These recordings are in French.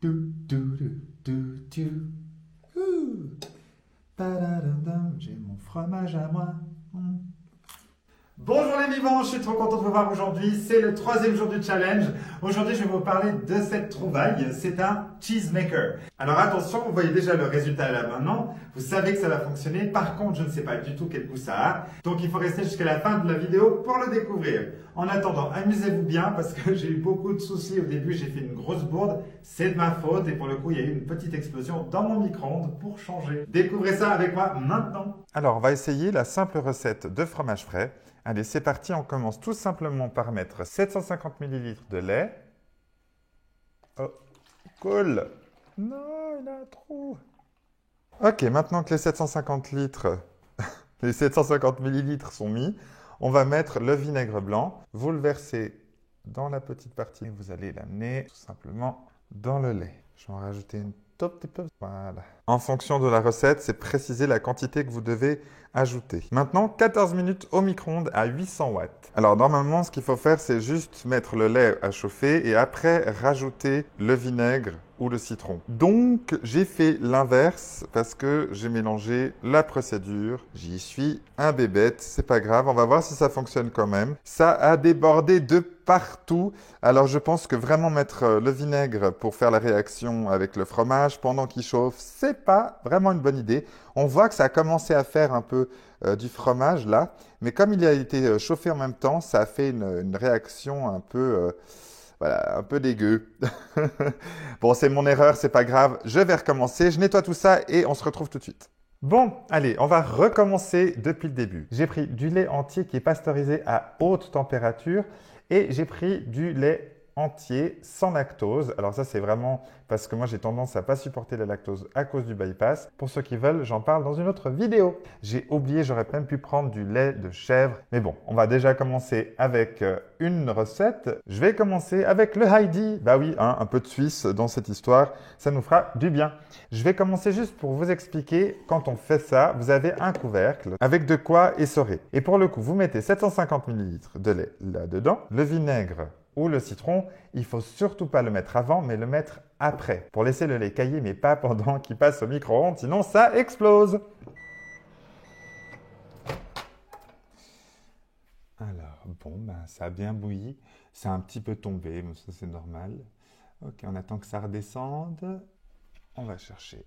Ouh. Padadadam, j'ai mon fromage à moi. Bonjour les vivants, je suis trop content de vous voir aujourd'hui. C'est le 3e jour du challenge. Aujourd'hui, je vais vous parler de cette trouvaille. C'est un cheesemaker. Alors attention, vous voyez déjà le résultat là maintenant. Vous savez que ça va fonctionner. Par contre, je ne sais pas du tout quel goût ça a. Donc il faut rester jusqu'à la fin de la vidéo pour le découvrir. En attendant, amusez-vous bien parce que j'ai eu beaucoup de soucis au début. J'ai fait une grosse bourde. C'est de ma faute. Et pour le coup, il y a eu une petite explosion dans mon micro-ondes pour changer. Découvrez ça avec moi maintenant. Alors, on va essayer la simple recette de fromage frais. Allez, c'est parti, on commence tout simplement par mettre 750 ml de lait. Oh, cool. Non, il a un trou. Ok, maintenant que les 750 litres, les 750 ml sont mis, on va mettre le vinaigre blanc. Vous le versez dans la petite partie et vous allez l'amener tout simplement dans le lait. Je vais en rajouter une tout petit peu. Voilà. En fonction de la recette, c'est préciser la quantité que vous devez ajouter. Maintenant, 14 minutes au micro-ondes à 800 watts. Alors, normalement, ce qu'il faut faire, c'est juste mettre le lait à chauffer et après, rajouter le vinaigre ou le citron. Donc, j'ai fait l'inverse parce que j'ai mélangé la procédure. J'y suis un bébête, c'est pas grave. On va voir si ça fonctionne quand même. Ça a débordé de partout. Alors, je pense que vraiment mettre le vinaigre pour faire la réaction avec le fromage pendant qu'il chauffe, c'est pas vraiment une bonne idée. On voit que ça a commencé à faire un peu du fromage là, mais comme il a été chauffé en même temps, ça a fait une réaction un peu, voilà, un peu dégueu. Bon, c'est mon erreur, c'est pas grave. Je vais recommencer, je nettoie tout ça et on se retrouve tout de suite. Bon, allez, on va recommencer depuis le début. J'ai pris du lait entier qui est pasteurisé à haute température et j'ai pris du lait entier sans lactose. Alors ça, c'est vraiment parce que moi, j'ai tendance à pas supporter la lactose à cause du bypass. Pour ceux qui veulent, j'en parle dans une autre vidéo. J'ai oublié, j'aurais même pu prendre du lait de chèvre. Mais bon, on va déjà commencer avec une recette. Je vais commencer avec le Heidi. Bah oui, hein, un peu de Suisse dans cette histoire, ça nous fera du bien. Je vais commencer juste pour vous expliquer, quand on fait ça, vous avez un couvercle avec de quoi essorer. Et pour le coup, vous mettez 750 ml de lait là-dedans, le vinaigre ou le citron, il faut surtout pas le mettre avant, mais le mettre après, pour laisser le lait cailler, mais pas pendant qu'il passe au micro-ondes, sinon ça explose. Alors, bon, ben, ça a bien bouilli, ça a un petit peu tombé, mais ça c'est normal. Ok, on attend que ça redescende. On va chercher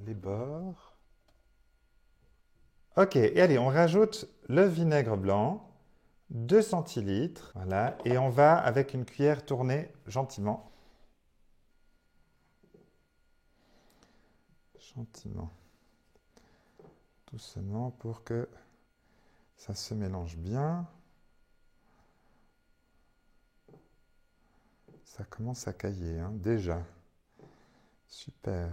les bords. Ok, et allez, on rajoute le vinaigre blanc. 2 centilitres, voilà, et on va avec une cuillère tourner gentiment. Gentiment. Doucement pour que ça se mélange bien. Ça commence à cailler, hein, déjà. Super.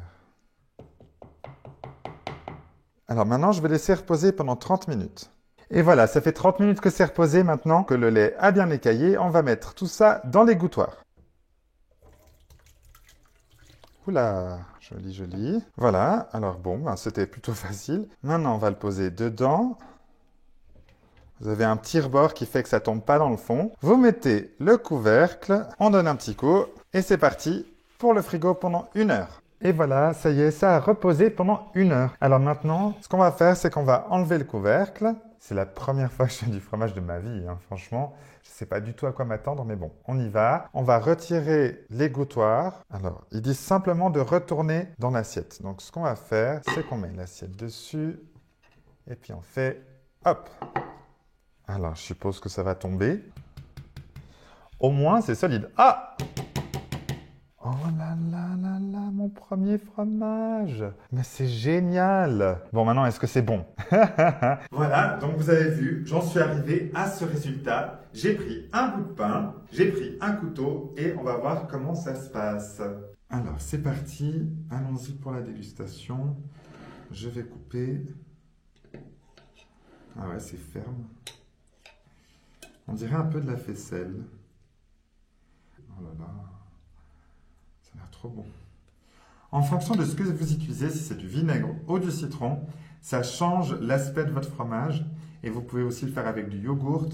Alors maintenant, je vais laisser reposer pendant 30 minutes. Et voilà, ça fait 30 minutes que c'est reposé. Maintenant que le lait a bien écaillé, on va mettre tout ça dans l'égouttoir. Oula, joli, joli. Voilà, alors bon, ben, c'était plutôt facile. Maintenant, on va le poser dedans. Vous avez un petit rebord qui fait que ça ne tombe pas dans le fond. Vous mettez le couvercle, on donne un petit coup, et c'est parti pour le frigo pendant 1 heure. Et voilà, ça y est, ça a reposé pendant 1 heure. Alors maintenant, ce qu'on va faire, c'est qu'on va enlever le couvercle. C'est la première fois que je fais du fromage de ma vie, hein. Franchement, je ne sais pas du tout à quoi m'attendre, mais bon, on y va. On va retirer l'égouttoir. Alors, ils disent simplement de retourner dans l'assiette. Donc, ce qu'on va faire, c'est qu'on met l'assiette dessus, et puis on fait hop. Alors, je suppose que ça va tomber. Au moins, c'est solide. Ah! Oh là là là là, mon premier fromage! Mais c'est génial! Bon, maintenant, est-ce que c'est bon? Voilà, donc vous avez vu, j'en suis arrivé à ce résultat. J'ai pris un bout de pain, j'ai pris un couteau et on va voir comment ça se passe. Alors, c'est parti. Allons-y pour la dégustation. Je vais couper. Ah ouais, c'est ferme. On dirait un peu de la faisselle. Oh là là. Ça a l'air trop bon. En fonction de ce que vous utilisez, si c'est du vinaigre ou du citron, ça change l'aspect de votre fromage. Et vous pouvez aussi le faire avec du yogourt.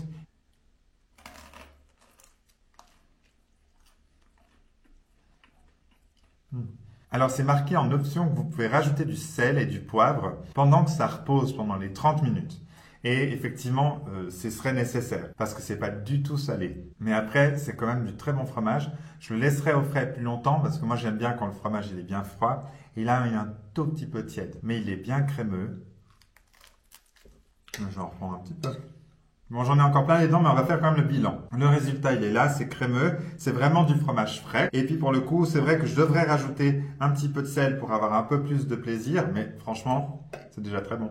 Alors c'est marqué en option que vous pouvez rajouter du sel et du poivre pendant que ça repose pendant les 30 minutes. Et effectivement, ce serait nécessaire parce que c'est pas du tout salé. Mais après, c'est quand même du très bon fromage. Je le laisserai au frais plus longtemps parce que moi j'aime bien quand le fromage il est bien froid. Et là, il est un tout petit peu tiède, mais il est bien crémeux. J'en reprends un petit peu. Bon, j'en ai encore plein les dents, mais on va faire quand même le bilan. Le résultat, il est là, c'est crémeux, c'est vraiment du fromage frais. Et puis pour le coup, c'est vrai que je devrais rajouter un petit peu de sel pour avoir un peu plus de plaisir, mais franchement, c'est déjà très bon.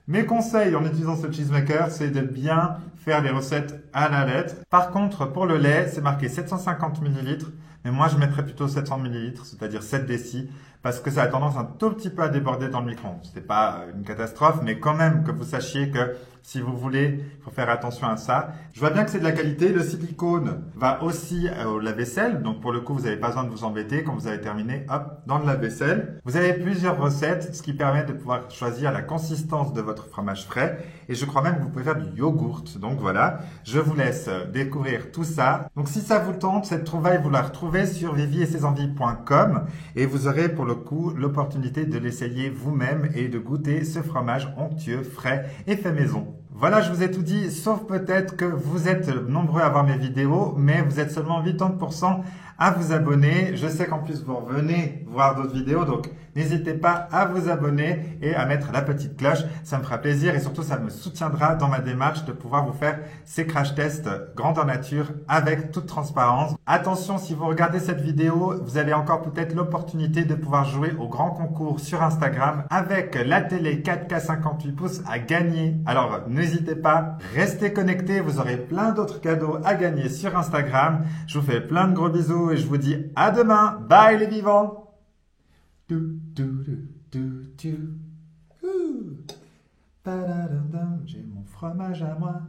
Mes conseils en utilisant ce cheesemaker, c'est de bien faire les recettes à la lettre. Par contre, pour le lait, c'est marqué 750 ml, mais moi je mettrais plutôt 700 ml, c'est-à-dire 7 décis, parce que ça a tendance un tout petit peu à déborder dans le micro-ondes. C'est pas une catastrophe, mais quand même que vous sachiez que si vous voulez, il faut faire attention à ça. Je vois bien que c'est de la qualité. Le silicone va aussi au lave-vaisselle. Donc pour le coup, vous n'avez pas besoin de vous embêter. Quand vous avez terminé, hop, dans le lave-vaisselle. Vous avez plusieurs recettes, ce qui permet de pouvoir choisir la consistance de votre fromage frais. Et je crois même que vous pouvez faire du yogourt. Donc voilà, je vous laisse découvrir tout ça. Donc si ça vous tente, cette trouvaille, vous la retrouvez sur vivieetsesenvies.com et vous aurez pour le coup l'opportunité de l'essayer vous-même et de goûter ce fromage onctueux, frais et fait maison. Voilà, je vous ai tout dit, sauf peut-être que vous êtes nombreux à voir mes vidéos, mais vous êtes seulement 80% à vous abonner. Je sais qu'en plus, vous revenez voir d'autres vidéos, donc n'hésitez pas à vous abonner et à mettre la petite cloche. Ça me fera plaisir et surtout, ça me soutiendra dans ma démarche de pouvoir vous faire ces crash tests grandeur nature avec toute transparence. Attention, si vous regardez cette vidéo, vous avez encore peut-être l'opportunité de pouvoir jouer au grand concours sur Instagram avec la télé 4K 58 pouces à gagner. Alors, n'hésitez pas, restez connectés, vous aurez plein d'autres cadeaux à gagner sur Instagram. Je vous fais plein de gros bisous et je vous dis à demain. Bye les vivants! J'ai mon fromage à moi.